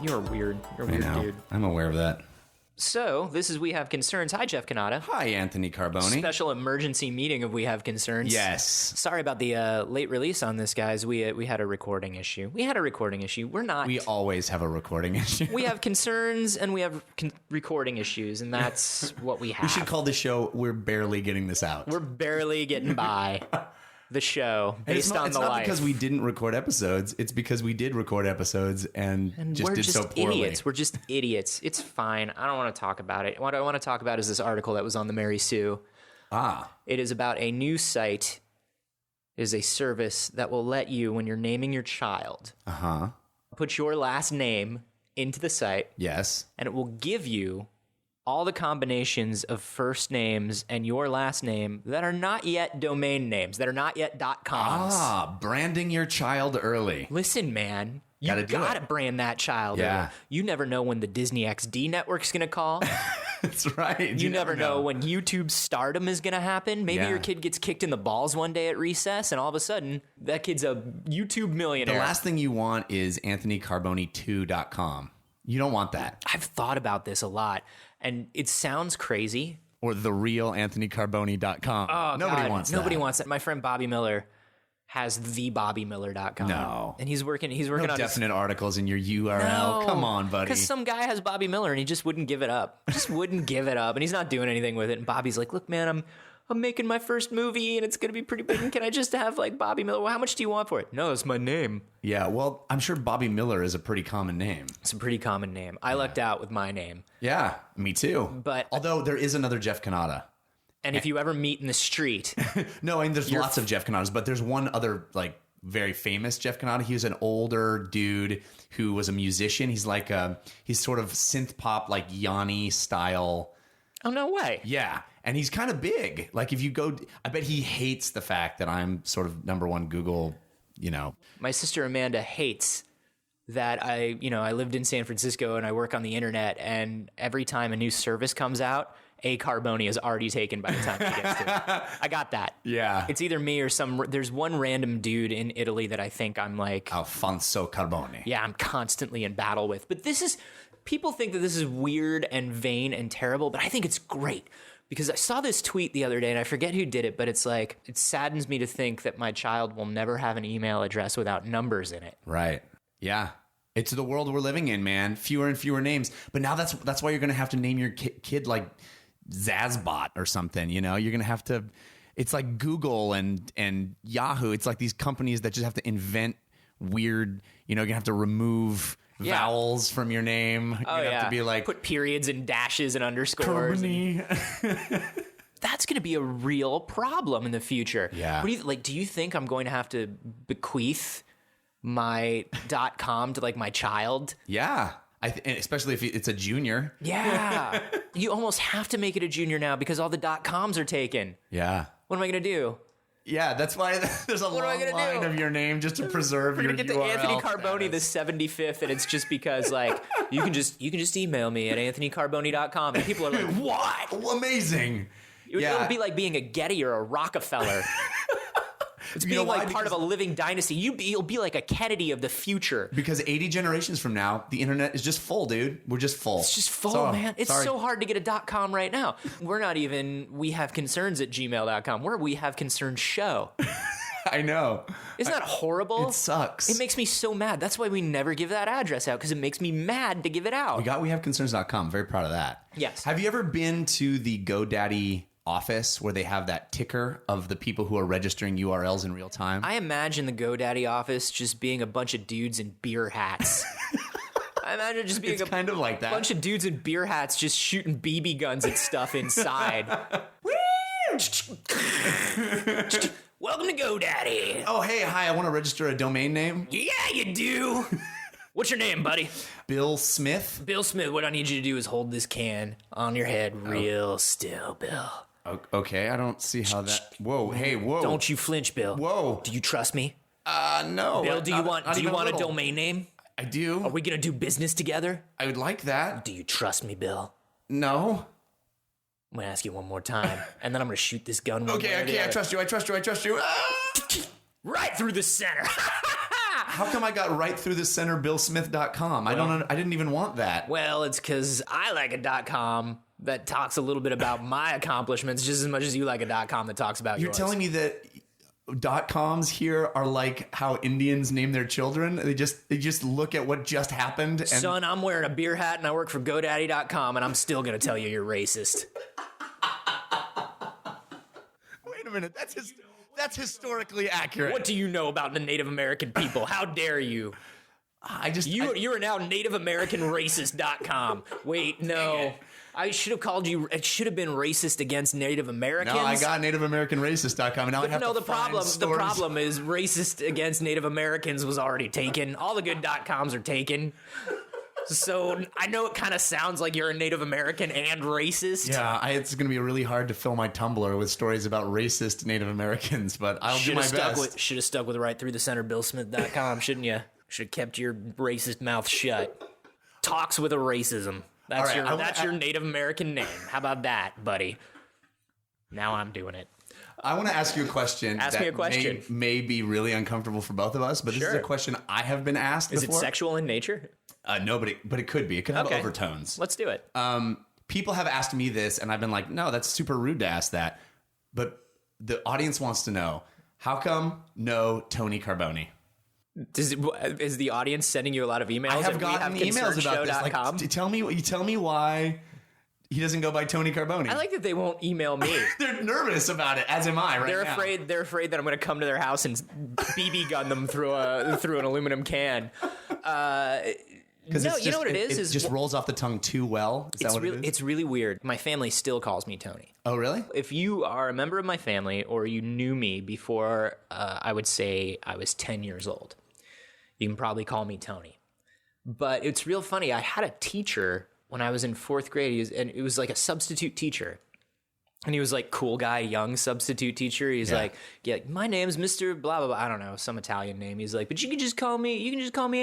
You're weird. You're a weird dude. I'm aware of that. So, this is We Have Concerns. Hi, Jeff Canada. Hi, Anthony Carboni. Special emergency meeting of We Have Concerns. Yes. Sorry about the late release on this, guys. We had a recording issue. We're not. We always have a recording issue. We have concerns and we have recording issues, and that's what we have. We should call the show We're Barely Getting This Out. We're barely getting by the show based on the life. It's not because we didn't record episodes. It's because we did record episodes and just did so poorly. Idiots. We're just idiots. It's fine. I don't want to talk about it. What I want to talk about is this article that was on the Mary Sue. It is about a new site. It is a service that will let you, when you're naming your child, put your last name into the site. Yes. And it will give you all the combinations of first names and your last name that are not yet domain names, that are not yet .coms. Branding your child early. Listen, man, you gotta brand that child early. You never know when the Disney XD network's gonna call. That's right. You never know when YouTube stardom is gonna happen. Maybe your kid gets kicked in the balls one day at recess, and all of a sudden, that kid's a YouTube millionaire. The last thing you want is AnthonyCarboni2.com. You don't want that. I've thought about this a lot. And it sounds crazy. Or the real AnthonyCarboni.com. Oh, Nobody wants that. Nobody wants that. My friend Bobby Miller has thebobbyMiller.com. No. And he's working on definite articles in your URL. No, come on, buddy. Because some guy has Bobby Miller and he just wouldn't give it up. And he's not doing anything with it. And Bobby's like, look, man, I'm making my first movie and it's going to be pretty big. And can I just have like Bobby Miller? Well, how much do you want for it? No, it's my name. Yeah, well, I'm sure Bobby Miller is a pretty common name. It's a pretty common name. I lucked out with my name. Yeah, me too. But although there is another Jeff Canada. And if you ever meet in the street. No, I mean, there's lots of Jeff Canadas, but there's one other like very famous Jeff Canada. He was an older dude who was a musician. He's like he's sort of synth pop, like Yanni style. Oh, no way. Yeah. And he's kind of big. Like if you go, I bet he hates the fact that I'm sort of number one Google, My sister Amanda hates that I lived in San Francisco and I work on the internet, and every time a new service comes out, A Carboni is already taken by the time she gets to it. I got that. Yeah. It's either me or there's one random dude in Italy that I think I'm like... Alfonso Carboni. Yeah, I'm constantly in battle with. But people think that this is weird and vain and terrible, but I think it's great. Because I saw this tweet the other day, and I forget who did it, but it's like, it saddens me to think that my child will never have an email address without numbers in it. Right. Yeah. It's the world we're living in, man. Fewer and fewer names. But now that's why you're going to have to name your kid like Zazbot or something, You're going to have to... It's like Google and Yahoo. It's like these companies that just have to invent weird... You're going to have to remove... vowels from your name. You have to be like, put periods and dashes and underscores. That's going to be a real problem in the future. Yeah. Do you think I'm going to have to bequeath my .com to like my child? Yeah. Especially if it's a junior. Yeah. You almost have to make it a junior now because all the .coms are taken. Yeah. What am I going to do? Yeah, that's why there's a long line of your name just to preserve your URL. We're gonna get to Anthony Carboni, the 75th, and it's just because like you can just email me at anthonycarboni.com, and people are like, what? Amazing. It would be like being a Getty or a Rockefeller. It's being part of a living dynasty. You'll be like a Kennedy of the future. Because 80 generations from now, the internet is just full, dude. We're just full. It's just full, man. It's so hard to get a .com right now. We're not even We Have Concerns at gmail.com. We're We Have Concerns Show. I know. Isn't that horrible? It sucks. It makes me so mad. That's why we never give that address out, because it makes me mad to give it out. We got WeHaveConcerns.com. Very proud of that. Yes. Have you ever been to the GoDaddy office where they have that ticker of the people who are registering URLs in real time? I imagine the GoDaddy office just being a bunch of dudes in beer hats. I imagine just being kind of like that. Bunch of dudes in beer hats just shooting BB guns at stuff inside. Welcome to GoDaddy. Oh, hey, hi, I want to register a domain name. Yeah, you do. What's your name, buddy? Bill Smith. Bill Smith, what I need you to do is hold this can on your head real still, Bill. Okay, I don't see how that... Whoa, hey, whoa. Don't you flinch, Bill. Whoa. Do you trust me? No. Bill, do you want a domain name? I do. Are we going to do business together? I would like that. Do you trust me, Bill? No. I'm going to ask you one more time, and then I'm going to shoot this gun. Okay, I trust you. Ah! Right through the center. How come I got right through the center BillSmith.com? I didn't even want that. Well, it's because I like a .com that talks a little bit about my accomplishments just as much as you like a .com that talks about yours. You're telling me that .coms here are like how Indians name their children? They just look at what just happened. And son, I'm wearing a beer hat and I work for GoDaddy.com and I'm still going to tell you you're racist. Wait a minute. That's historically accurate. What do you know about the Native American people? How dare you? You are now NativeAmericanRacist.com. Wait, no. I should have called you. It should have been racist against Native Americans. No, I got NativeAmericanRacist.com, and now I have to find stories. The problem is racist against Native Americans was already taken. All the good .coms are taken. So I know it kind of sounds like you're a Native American and racist. Yeah, it's going to be really hard to fill my Tumblr with stories about racist Native Americans, but I'll do my best. Should have stuck with right through the center BillSmith.com, shouldn't you? Should have kept your racist mouth shut. Talks with a racism. That's your Native American name. How about that, buddy? Now I'm doing it. I want to ask you a question. Ask me a question. May be really uncomfortable for both of us, but this is a question I have been asked before. Is it sexual in nature? No, but it could be. It could have overtones. Let's do it. People have asked me this, and I've been like, no, that's super rude to ask that. But the audience wants to know, how come no Tony Carboni? Is the audience sending you a lot of emails? I have gotten emails about this. Like, tell me why he doesn't go by Tony Carboni. I like that they won't email me. They're nervous about it, as am I. They're afraid that I'm going to come to their house and BB gun them through an aluminum can. No, you know what it is? It just rolls off the tongue too well. Is that what it is? It's really weird. My family still calls me Tony. Oh, really? If you are a member of my family or you knew me before, I would say I was 10 years old, you can probably call me Tony. But it's real funny. I had a teacher when I was in fourth grade, and it was like a substitute teacher. And he was like cool guy, young substitute teacher. He's like, my name's Mr. blah, blah, blah. I don't know, some Italian name. He's like, but you can just call me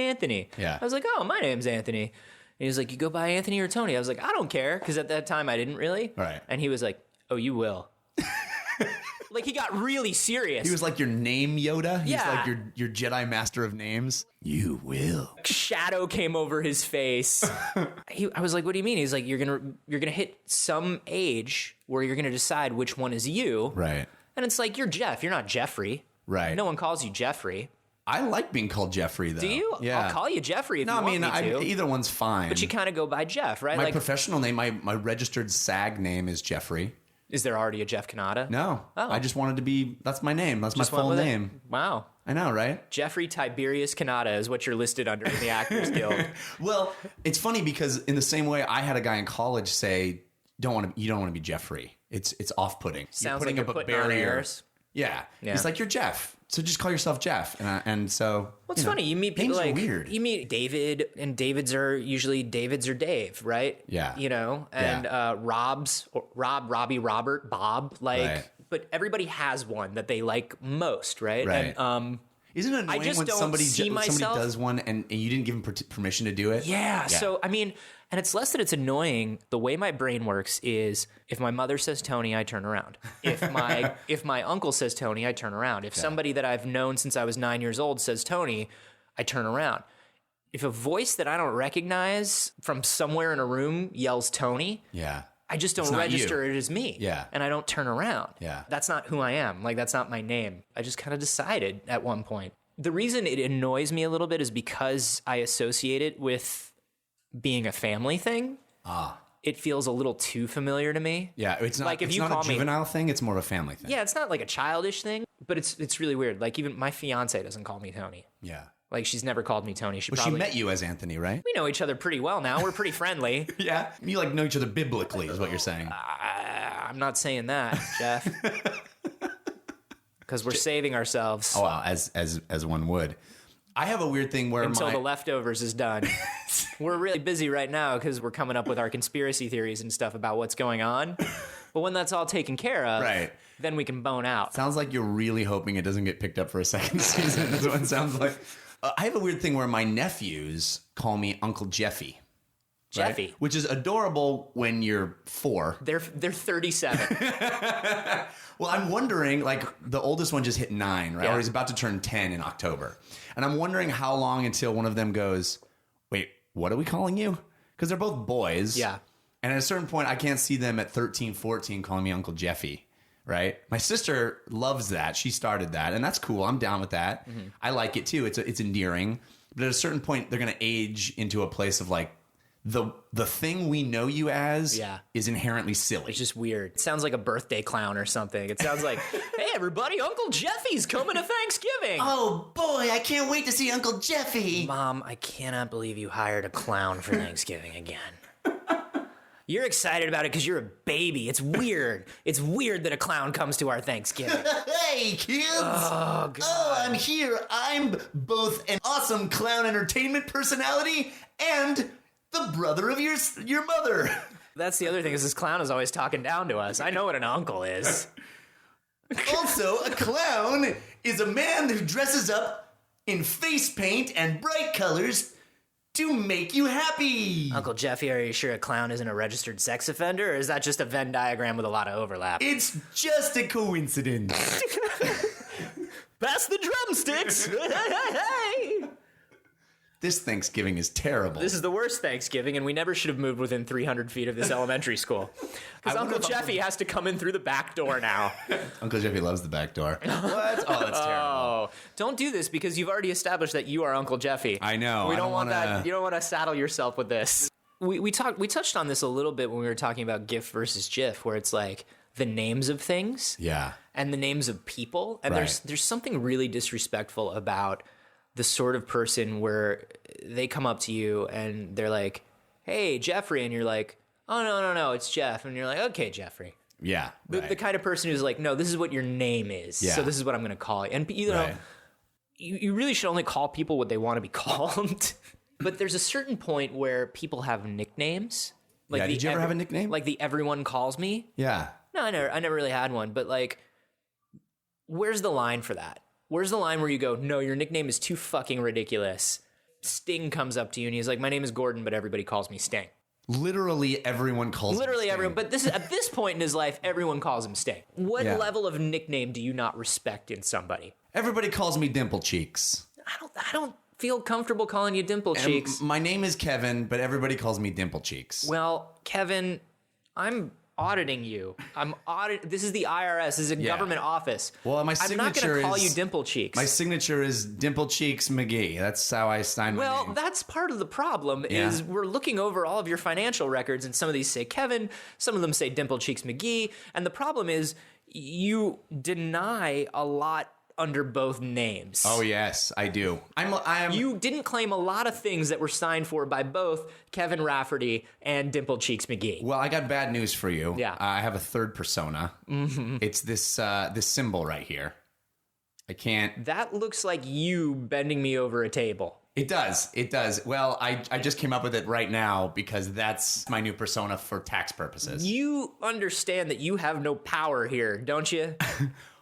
Anthony. Yeah. I was like, oh, my name's Anthony. And he was like, you go by Anthony or Tony? I was like, I don't care. Because at that time I didn't really. Right. And he was like, oh, you will. Like, he got really serious. He was like your name Yoda. He's like your Jedi master of names. You will. Shadow came over his face. I was like, what do you mean? He's like, you're gonna hit some age where you're gonna decide which one is you. Right. And it's like, you're Jeff. You're not Jeffrey. Right. No one calls you Jeffrey. I like being called Jeffrey, though. Do you? Yeah. I'll call you Jeffrey if you want me to. Either one's fine. But you kind of go by Jeff, right? My professional name, my registered SAG name is Jeffrey. Is there already a Jeff Kanata? No. Oh. I just wanted to be, that's my name. That's just my full name. Wow. I know, right? Jeffrey Tiberius Kanata is what you're listed under in the Actors Guild. Well, it's funny because in the same way I had a guy in college say, you don't want to be Jeffrey. It's off-putting. Sounds like you're putting on airs. Yeah. He's like, you're Jeff. So just call yourself Jeff. And so. Well, it's funny. You meet people like. Weird. You meet David, and Davids are usually Davids or Dave, right? Yeah. You know? And Rob's, or Robbie, Robert, Bob. Like, right. But everybody has one that they like most, right? Right. And, isn't it annoying when somebody does one and you didn't give them permission to do it? Yeah. So, I mean, and it's less that it's annoying. The way my brain works is if my mother says Tony, I turn around. If my uncle says Tony, I turn around. If somebody that I've known since I was 9 years old says Tony, I turn around. If a voice that I don't recognize from somewhere in a room yells Tony, I just don't register it as me. Yeah. And I don't turn around. Yeah. That's not who I am. Like, that's not my name. I just kind of decided at one point. The reason it annoys me a little bit is because I associate it with being a family thing. It feels a little too familiar to me. Yeah, it's not like if it's not a juvenile thing, it's more of a family thing. Yeah, it's not like a childish thing, but it's really weird. Like, even my fiance doesn't call me Tony. Yeah. Like, she's never called me Tony. She met you as Anthony, right? We know each other pretty well now. We're pretty friendly. Yeah. You like know each other biblically is what you're saying. I'm not saying that, Jeff. Because we're saving ourselves. Oh, wow, as one would. I have a weird thing where until the leftovers is done. We're really busy right now because we're coming up with our conspiracy theories and stuff about what's going on. But when that's all taken care of, right, then we can bone out. Sounds like you're really hoping it doesn't get picked up for a second season. That's what it sounds like. I have a weird thing where my nephews call me Uncle Jeffy. Jeffy. Right? Which is adorable when you're 4. They're 37. Well, I'm wondering, like, the oldest one just hit 9, right? Yeah. Or he's about to turn 10 in October. And I'm wondering how long until one of them goes, wait, what are we calling you? Because they're both boys. Yeah. And at a certain point, I can't see them at 13, 14 calling me Uncle Jeffy, right? My sister loves that. She started that, and that's cool. I'm down with that. Mm-hmm. I like it, too. It's endearing. But at a certain point, they're going to age into a place of, like, the thing we know you as is inherently silly. It's just weird. It sounds like a birthday clown or something. It sounds like, hey, everybody, Uncle Jeffy's coming to Thanksgiving. Oh, boy, I can't wait to see Uncle Jeffy. Mom, I cannot believe you hired a clown for Thanksgiving again. You're excited about it because you're a baby. It's weird. It's weird that a clown comes to our Thanksgiving. Hey, kids. Oh, God. Oh, I'm here. I'm both an awesome clown entertainment personality and the brother of your mother. That's the other thing, is this clown is always talking down to us. I know what an uncle is. Also, a clown is a man who dresses up in face paint and bright colors to make you happy. Uncle Jeffy, are you sure a clown isn't a registered sex offender, or is that just a Venn diagram with a lot of overlap? It's just a coincidence. Pass the drumsticks! Hey! This Thanksgiving is terrible. This is the worst Thanksgiving, and we never should have moved within 300 feet of this elementary school. Because Uncle Jeffy has to come in through the back door now. Uncle Jeffy loves the back door. What? Oh, that's terrible. Oh, don't do this, because you've already established that you are Uncle Jeffy. I know. We don't want that. You don't want to saddle yourself with this. We touched on this a little bit when we were talking about GIF versus GIF, where it's like the names of things, and the names of people, and there's something really disrespectful about the sort of person where they come up to you and they're like, "Hey, Jeffrey," and you're like, "Oh, no, it's Jeff," and you're like, "Okay, Jeffrey." Yeah, the kind of person who's like, "No, this is what your name is, so this is what I'm going to call you." And you know, you really should only call people what they want to be called. But there's a certain point where people have nicknames. Like did you ever have a nickname? Like the everyone calls me? Yeah. No, I never really had one. But like, where's the line for that? Where's the line where you go, no, your nickname is too fucking ridiculous? Sting comes up to you and he's like, my name is Gordon, but everybody calls me Sting. Literally everyone calls him Sting. Everyone. But at this point in his life, everyone calls him Sting. What level of nickname do you not respect in somebody? Everybody calls me Dimple Cheeks. I don't feel comfortable calling you Dimple Cheeks. My name is Kevin, but everybody calls me Dimple Cheeks. Well, Kevin, I'm auditing you. This is the IRS. This is a government office. Well, my signature I'm not going to call you Dimple Cheeks. My signature is Dimple Cheeks McGee. That's how I sign my name. Well, that's part of the problem is we're looking over all of your financial records, and some of these say Kevin, some of them say Dimple Cheeks McGee, and the problem is you deny a lot under both names. Oh yes, I do. You didn't claim a lot of things that were signed for by both Kevin Rafferty and Dimple Cheeks McGee. Well, I got bad news for you. Yeah. I have a third persona. Mm-hmm. It's this symbol right here. I can't. That looks like you bending me over a table. It does. It does. Well, I just came up with it right now because that's my new persona for tax purposes. You understand that you have no power here, don't you?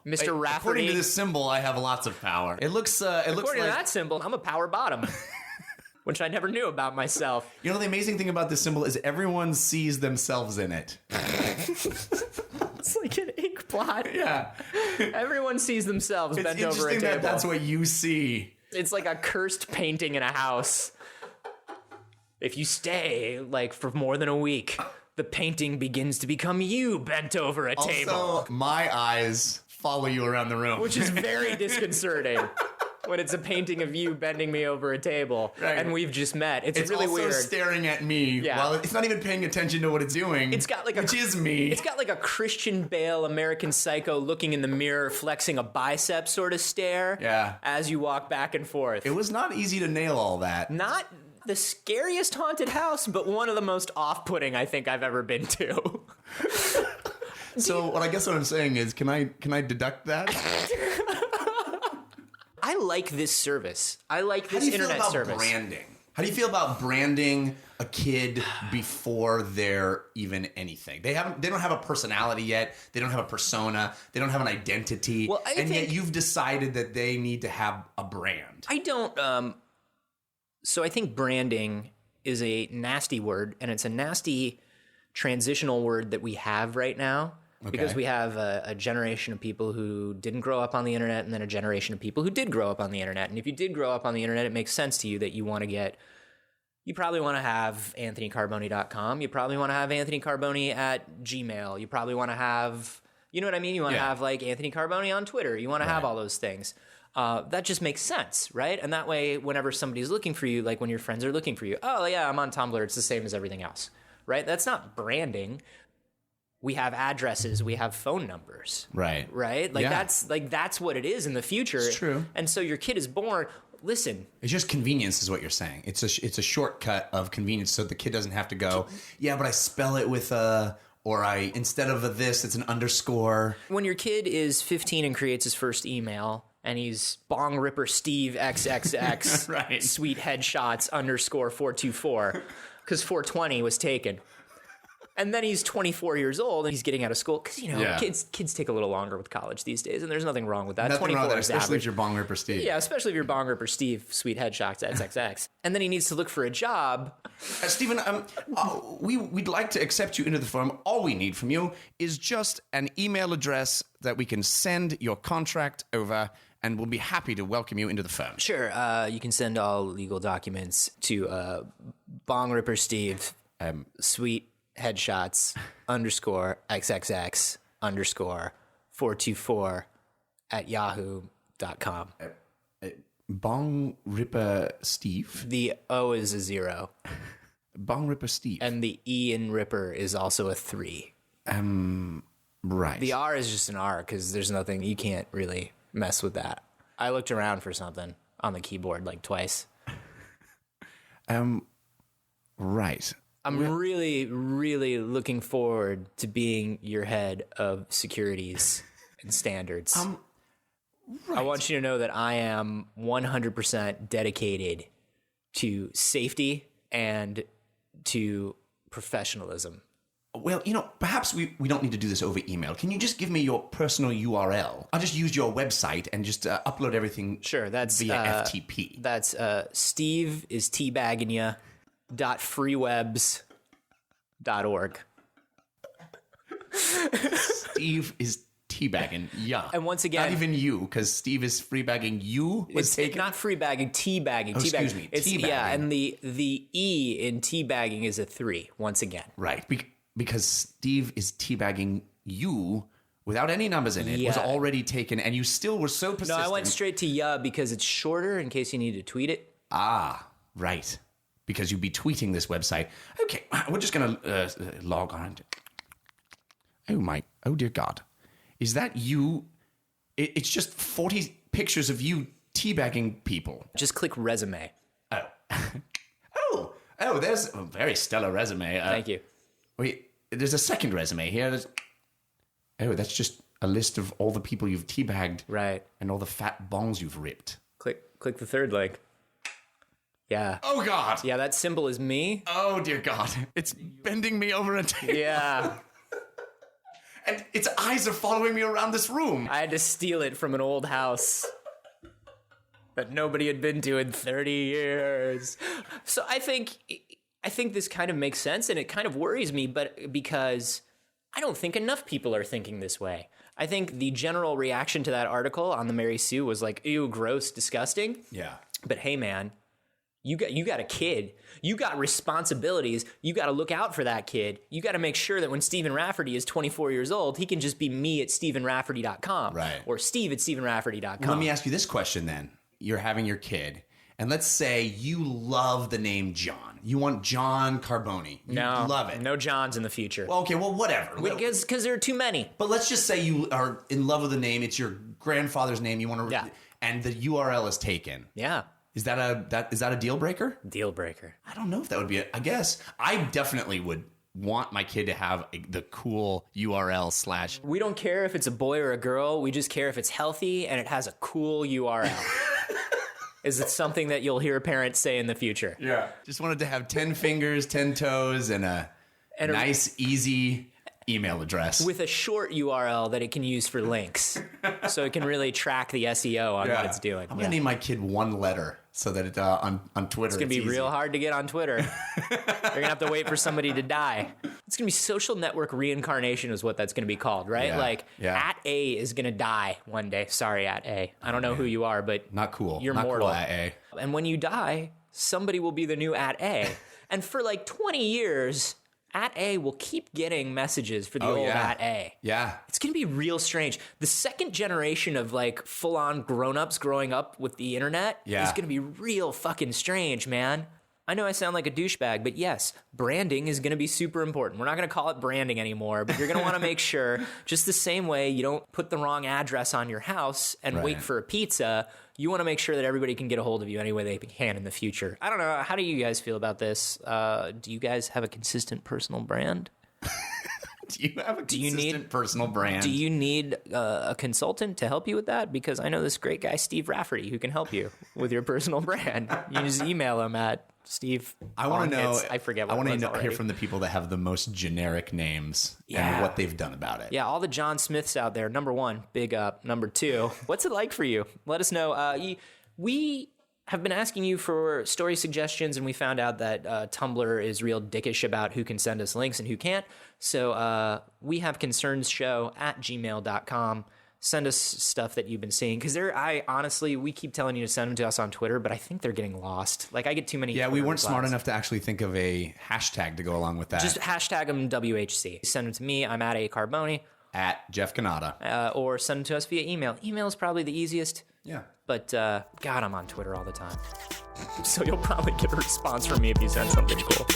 Mr. Rafferty. According to this symbol, I have lots of power. It looks. According to that symbol, I'm a power bottom, which I never knew about myself. You know, the amazing thing about this symbol is everyone sees themselves in it. It's like an ink blot. Yeah. Everyone sees themselves bent over a table. That's what you see. It's like a cursed painting in a house. If you stay like for more than a week, the painting begins to become you bent over a table. Also, my eyes follow you around the room. Which is very disconcerting when it's a painting of you bending me over a table and we've just met. It's really weird. It's also staring at me while it's not even paying attention to what it's doing. It's got like which is me. It's got like a Christian Bale American Psycho looking in the mirror, flexing a bicep sort of stare as you walk back and forth. It was not easy to nail all that. Not the scariest haunted house, but one of the most off-putting I think I've ever been to. So what I'm saying is, can I deduct that? I like this service. I like this internet service. How do you feel about branding a kid before they're even anything? They don't have a personality yet. They don't have a persona. They don't have an identity. Well, yet you've decided that they need to have a brand. I don't. So I think branding is a nasty word, and it's a nasty transitional word that we have right now. Because we have a generation of people who didn't grow up on the internet and then a generation of people who did grow up on the internet. And if you did grow up on the internet, it makes sense to you that you probably want to have anthonycarboni.com. You probably want to have Anthony Carboni at Gmail. You probably want to have, you know what I mean? You want to have like Anthony Carboni on Twitter. You want to have all those things. That just makes sense, right? And that way, whenever somebody's looking for you, like when your friends are looking for you, oh yeah, I'm on Tumblr. It's the same as everything else, right? That's not branding. We have addresses, we have phone numbers. Right? Like that's what it is in the future. It's true. And so your kid is born, listen. It's just convenience is what you're saying. It's a shortcut of convenience so the kid doesn't have to go, yeah, but I spell it with instead of a this, it's an underscore. When your kid is 15 and creates his first email and he's Bong Ripper Steve XXX right. Sweet headshots underscore 424 because 420 was taken. And then he's 24 years old and he's getting out of school because, kids take a little longer with college these days, and there's nothing wrong with that. Nothing 24 wrong with that, is especially average. if you're Bong Ripper Steve. Yeah, especially if you're Bong Ripper Steve, sweet headshots, XXX. And then he needs to look for a job. Stephen, we'd like to accept you into the firm. All we need from you is just an email address that we can send your contract over, and we'll be happy to welcome you into the firm. Sure. You can send all legal documents to Bong Ripper Steve, sweet headshots underscore XXX underscore 424 at yahoo.com. Bong Ripper Steve? The O is a 0. Bong Ripper Steve. And the E in Ripper is also a 3. Right. The R is just an R because there's nothing, you can't really mess with that. I looked around for something on the keyboard like twice. Right. I'm really, really looking forward to being your head of securities and standards. Right. I want you to know that I am 100% dedicated to safety and to professionalism. Well, perhaps we don't need to do this over email. Can you just give me your personal URL? I'll just use your website and just upload everything sure, that's, via FTP. That's Steve is teabagging ya. .freewebs.org. Steve is teabagging, yeah. And once again, not even you, because Steve is freebagging you. It's not freebagging, teabagging. Oh, excuse me, teabagging. Yeah, and the E in teabagging is a 3. Once again, right? Because Steve is teabagging you without any numbers in it. It was already taken, and you still were so persistent. No, I went straight to ya because it's shorter in case you need to tweet it. Ah, right. Because you'd be tweeting this website. Okay, we're just going to log on. Oh dear God. Is that you? It's just 40 pictures of you teabagging people. Just click resume. Oh, there's a very stellar resume. Thank you. Wait, there's a second resume here. That's just a list of all the people you've teabagged. Right. And all the fat bongs you've ripped. Click the third link. Yeah. Oh, God. Yeah, that symbol is me. Oh, dear God. It's bending me over a table. Yeah. And its eyes are following me around this room. I had to steal it from an old house that nobody had been to in 30 years. So I think this kind of makes sense, and it kind of worries me, but because I don't think enough people are thinking this way. I think the general reaction to that article on the Mary Sue was like, ew, gross, disgusting. Yeah. But hey, man, you got a kid. You got responsibilities. You got to look out for that kid. You got to make sure that when Stephen Rafferty is 24 years old, he can just be me at StephenRafferty.com. Right. Or Steve at StephenRafferty.com. Well, let me ask you this question then. You're having your kid, and let's say you love the name John. You want John Carboni. You love it. No Johns in the future. Well, okay, well, whatever. Because there are too many. But let's just say you are in love with the name. It's your grandfather's name. You want to, and the URL is taken. Yeah. Is that a deal breaker? Deal breaker. I don't know if that would be I guess I definitely would want my kid to have the cool URL / We don't care if it's a boy or a girl. We just care if it's healthy and it has a cool URL. Is it something that you'll hear parents say in the future? Yeah. Just wanted to have 10 fingers, 10 toes, and a nice, easy email address with a short URL that it can use for links, so it can really track the SEO on what it's doing. I'm gonna name my kid One Letter so that it on Twitter it's gonna be real hard to get on Twitter. You're gonna have to wait for somebody to die. It's gonna be social network reincarnation is what that's gonna be called, right? At A is gonna die one day. Sorry, at A. I don't know who you are, but not cool. You're not mortal. Cool at A. And when you die, somebody will be the new at A. And for like 20 years, at A will keep getting messages for the old at A. Yeah. It's going to be real strange. The second generation of like full-on grown-ups growing up with the internet is going to be real fucking strange, man. I know I sound like a douchebag, but yes, branding is going to be super important. We're not going to call it branding anymore, but you're going to want to make sure, just the same way you don't put the wrong address on your house and wait for a pizza, you want to make sure that everybody can get a hold of you any way they can in the future. I don't know. How do you guys feel about this? Do you guys have a consistent personal brand? Do you have a consistent personal brand? Do you need a consultant to help you with that? Because I know this great guy, Steve Rafferty, who can help you with your personal brand. You just email him at Steve. I want to know. I forget what I want to hear from the people that have the most generic names and what they've done about it. Yeah, all the John Smiths out there. Number one, big up. Number two, what's it like for you? Let us know. We have been asking you for story suggestions, and we found out that Tumblr is real dickish about who can send us links and who can't. So we have concernshow@gmail.com. Send us stuff that you've been seeing, because honestly, we keep telling you to send them to us on Twitter, but I think they're getting lost. Like, I get too many. Yeah, we weren't smart enough to actually think of a hashtag to go along with that. Just hashtag them WHC. Send them to me. I'm at A Carboni. At Jeff Canada. Or send them to us via email. Email is probably the easiest. Yeah. But, God, I'm on Twitter all the time. So you'll probably get a response from me if you send something cool.